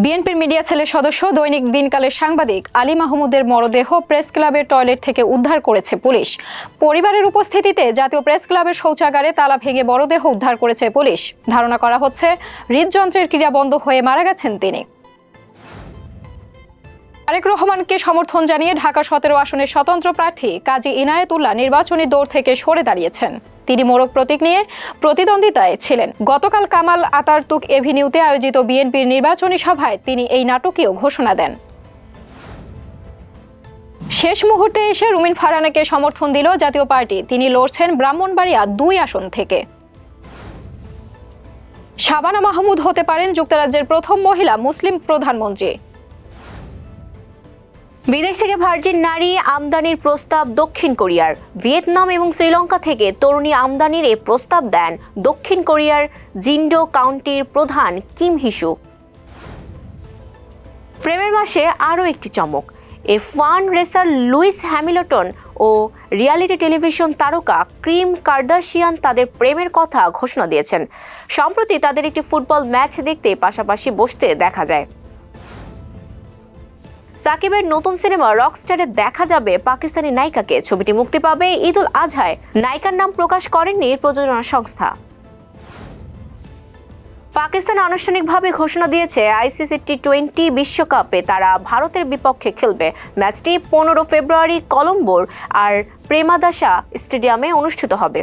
বিএনপির মিডিয়া সেলের সদস্য দৈনিক দিনকালের সাংবাদিক আলী মাহমুদের মরদেহ প্রেস ক্লাবের টয়লেট থেকে উদ্ধার করেছে পুলিশ। পরিবারের উপস্থিতিতে জাতীয় প্রেস ক্লাবের শৌচাগারে তালা ভেঙে মরদেহ উদ্ধার করেছে পুলিশ। ধারণা করা হচ্ছে হৃদযন্ত্রের ক্রিয়া বন্ধ হয়ে মারা গেছেন তিনি। তারেক রহমানকে সমর্থন জানিয়ে ঢাকা 17 আসনের স্বতন্ত্র প্রার্থী কাজী ইনায়েতুল্লাহ নির্বাচনী দৌড় থেকে সরে দাঁড়িয়েছেন। তিনি মোড়ক প্রতীক নিয়ে প্রতিদ্বন্দ্বিতায় ছিলেন। গতকাল কামাল আতাতুর্ক এভিনিউতে আয়োজিত বিএনপির নির্বাচনী সভায় তিনি এই নাটকীয় ঘোষণা দেন। শেষ মুহূর্তে এসে রুমিন ফারহানাকে সমর্থন দিল জাতীয় পার্টি। তিনি লড়ছেন ব্রাহ্মণবাড়িয়া 2 আসন থেকে। শাবানা মাহমুদ হতে পারেন যুক্তরাজ্যের প্রথম মহিলা মুসলিম প্রধানমন্ত্রী। বিদেশ থেকে ভার্জিন নারী আমদানির প্রস্তাব দক্ষিণ কোরিয়ার। ভিয়েতনাম এবং শ্রীলঙ্কা থেকে তরুণী আমদানির এই প্রস্তাব দেন দক্ষিণ কোরিয়ার জিন্ডো কাউন্টির প্রধান কিম হিসু। প্রেমের মাসে আরও একটি চমক। F1 রেসার লুইস হ্যামিল্টন ও রিয়ালিটি টেলিভিশন তারকা কিম কার্দাশিয়ান তাদের প্রেমের কথা ঘোষণা দিয়েছেন। সম্প্রতি তাদের একটি ফুটবল ম্যাচ দেখতে পাশাপাশি বসতে দেখা যায়। সাকিবের নতুন সিনেমা রকস্টারে দেখা যাবে পাকিস্তানি নায়িকাকে। ছবিটি মুক্তি পাবে ঈদ উল আজহায়। নায়িকার নাম প্রকাশ করেননি প্রযোজনা সংস্থা। পাকিস্তান আনুষ্ঠানিকভাবে ঘোষণা দিয়েছে আইসিসি টি20 বিশ্বকাপে তারা ভারতের বিপক্ষে খেলবে। ম্যাচটি 15 ফেব্রুয়ারি কলম্বোর আর প্রেমাদাসা স্টেডিয়ামে অনুষ্ঠিত হবে।